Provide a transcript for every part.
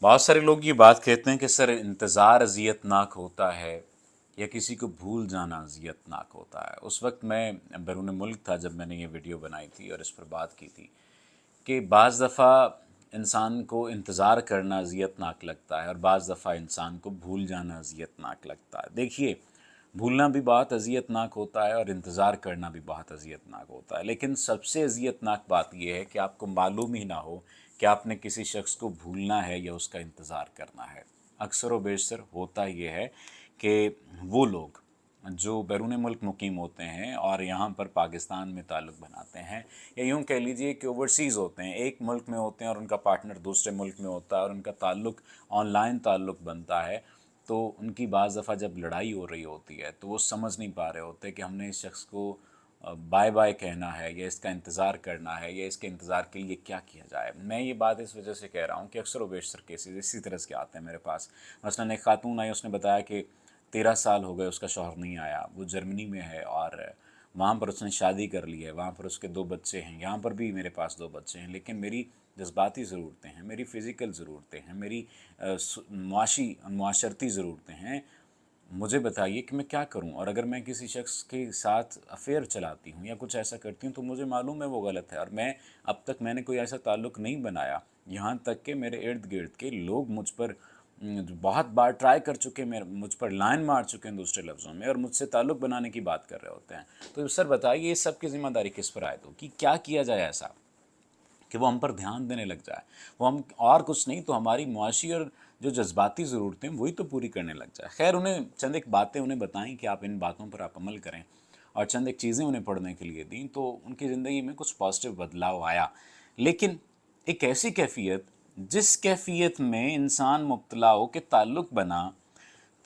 बहुत सारे लोग ये बात कहते हैं कि सर इंतज़ार अज़ियतनाक होता है या किसी को भूल जाना अज़ियतनाक होता है। उस वक्त मैं बैरून मुल्क था जब मैंने ये वीडियो बनाई थी और इस पर बात की थी कि बाज़ दफ़ा इंसान को इंतज़ार करना अज़ियतनाक लगता है और बाज़ दफ़ा इंसान को भूल जाना अज़ियतनाक लगता है। देखिए, भूलना भी बहुत अज़ियतनाक होता है और इंतज़ार करना भी बहुत अज़ियतनाक होता है, लेकिन सबसे अज़ियतनाक बात यह है कि आपको मालूम ही ना हो कि आपने किसी शख्स को भूलना है या उसका इंतज़ार करना है। अक्सर व बेशतर होता ये है कि वो लोग जो बैरून मुल्क मुकीम होते हैं और यहाँ पर पाकिस्तान में ताल्लुक़ बनाते हैं, या यूँ कह लीजिए कि ओवरसीज़ होते हैं, एक मुल्क में होते हैं और उनका पार्टनर दूसरे मुल्क में होता है और उनका ताल्लुक़ ऑनलाइन ताल्लुक़ बनता है, तो उनकी बाज़ दफ़ा जब लड़ाई हो रही होती है तो वो समझ नहीं पा रहे होते कि हमने इस शख्स को बाय बाय कहना है या इसका इंतज़ार करना है या इसके इंतज़ार के लिए क्या किया जाए। मैं ये बात इस वजह से कह रहा हूँ कि अक्सर व बेशतर केसेस इसी तरह के आते हैं मेरे पास। मसलन एक खातून आई, उसने बताया कि 13 साल हो गए उसका शौहर नहीं आया, वो जर्मनी में है और वहाँ पर उसने शादी कर ली है, वहाँ पर उसके 2 बच्चे हैं, यहाँ पर भी मेरे पास 2 बच्चे हैं, लेकिन मेरी जज्बाती ज़रूरतें हैं, मेरी फ़िज़िकल ज़रूरतें हैं, मेरी मुआशरती ज़रूरतें हैं। मुझे बताइए कि मैं क्या करूं? और अगर मैं किसी शख्स के साथ अफेयर चलाती हूं या कुछ ऐसा करती हूं तो मुझे मालूम है वो गलत है, और अब तक मैंने कोई ऐसा ताल्लुक़ नहीं बनाया। यहाँ तक कि मेरे इर्द गिर्द के लोग मुझ पर बहुत बार ट्राई कर चुके हैं, मुझ पर लाइन मार चुके हैं दूसरे लफ्ज़ों में, और मुझसे ताल्लुक़ बनाने की बात कर रहे होते हैं। तो सर बताइए, इस सब की ज़िम्मेदारी किस पर आए? तो कि क्या किया जाए ऐसा कि वो हम पर ध्यान देने लग जाए, वो हम और कुछ नहीं तो हमारी मुआशी और जो जज्बाती ज़रूरतें वही तो पूरी करने लग जाए। खैर, उन्हें चंद एक बातें उन्हें बताई कि आप इन बातों पर आप अमल करें, और चंद एक चीज़ें उन्हें पढ़ने के लिए दी, तो उनकी ज़िंदगी में कुछ पॉजिटिव बदलाव आया। लेकिन एक ऐसी कैफ़ियत, जिस कैफ़ियत में इंसान मुब्तला हो कि ताल्लुक़ बना,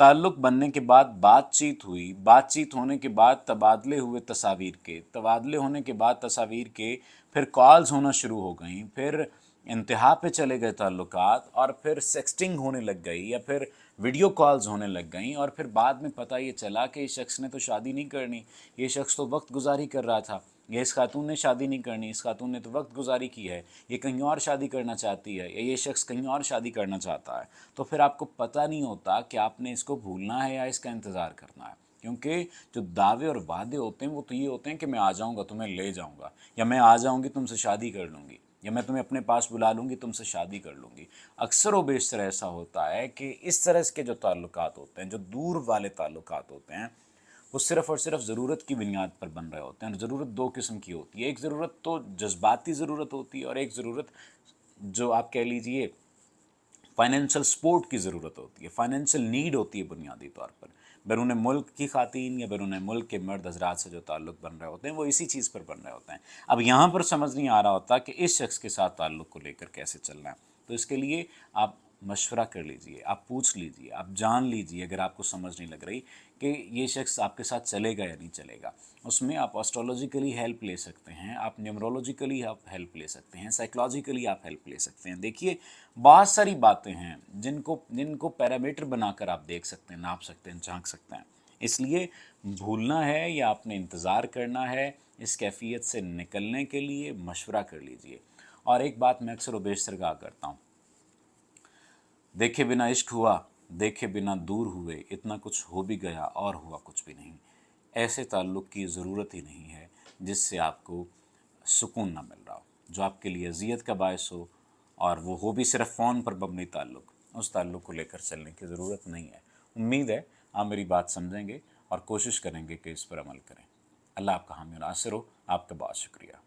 ताल्लुक़ बनने के बाद बातचीत हुई, बातचीत होने के बाद तबादले हुए तस्वीर के, तबादले होने के बाद तस्वीर के फिर कॉल्स होना शुरू हो गई, फिर इंतहा पे चले गए ताल्लुकात, और फिर सेक्सटिंग होने लग गई या फिर वीडियो कॉल्स होने लग गई, और फिर बाद में पता ये चला कि इस शख्स ने तो शादी नहीं करनी, ये शख्स तो वक्त गुजारी कर रहा था, या इस खातून ने शादी नहीं करनी, इस खातून ने तो वक्त गुजारी की है, ये कहीं और शादी करना चाहती है, या ये शख्स कहीं और शादी करना चाहता है। तो फिर आपको पता नहीं होता कि आपने इसको भूलना है या इसका इंतज़ार करना है, क्योंकि जो दावे और वादे होते हैं वो तो ये होते हैं कि मैं आ जाऊँगा, तुम्हें ले जाऊँगा, या मैं आ जाऊँगी, तुमसे शादी कर लूँगी, या मैं तुम्हें अपने पास बुला लूँगी, तुमसे शादी कर लूँगी। अक्सर व बेशतर ऐसा होता है कि इस तरह के जो ताल्लुकात होते हैं, जो दूर वाले ताल्लुकात होते हैं, वो सिर्फ़ और सिर्फ ज़रूरत की बुनियाद पर बन रहे होते हैं। और ज़रूरत 2 किस्म की होती है, एक ज़रूरत तो जज्बाती ज़रूरत होती है और एक ज़रूरत जो आप कह लीजिए फाइनेंशियल सपोर्ट की ज़रूरत होती है, फाइनेंशियल नीड होती है बुनियादी तौर पर। बैरून मुल्क की खातन या बैरून मुल्क के मर्द हजरात से जो ताल्लुक़ बन रहे होते हैं वो इसी चीज़ पर बन रहे होते हैं। अब यहाँ पर समझ नहीं आ रहा होता कि इस शख्स के साथ ताल्लुक़ को लेकर कैसे चलना है। तो इसके लिए आप मशवरा कर लीजिए, आप पूछ लीजिए, आप जान लीजिए, अगर आपको समझ नहीं लग रही कि ये शख्स आपके साथ चलेगा या नहीं चलेगा। उसमें आप एस्ट्रोलॉजिकली हेल्प ले सकते हैं, आप न्यूमरोलॉजिकली आप हेल्प ले सकते हैं, साइकोलॉजिकली आप हेल्प ले सकते हैं। देखिए, बहुत सारी बातें हैं जिनको जिनको पैरामीटर बनाकर आप देख सकते हैं, नाप सकते हैं, झांक सकते हैं। इसलिए भूलना है या आपने इंतज़ार करना है, इस कैफियत से निकलने के लिए मशवरा कर लीजिए। और एक बात मैं अक्सर व बेशतर कहा करता हूँ, देखे बिना इश्क हुआ, देखे बिना दूर हुए, इतना कुछ हो भी गया और हुआ कुछ भी नहीं। ऐसे ताल्लुक़ की ज़रूरत ही नहीं है जिससे आपको सुकून ना मिल रहा हो, जो आपके लिए अज़ियत का बायस हो, और वो हो भी सिर्फ फ़ोन पर मबनी ताल्लुक़। उस ताल्लुक़ को लेकर चलने की ज़रूरत नहीं है। उम्मीद है आप मेरी बात समझेंगे और कोशिश करेंगे कि इस पर अमल करें। अल्लाह आपका हामी और नासिर हो। आपका बहुत शुक्रिया।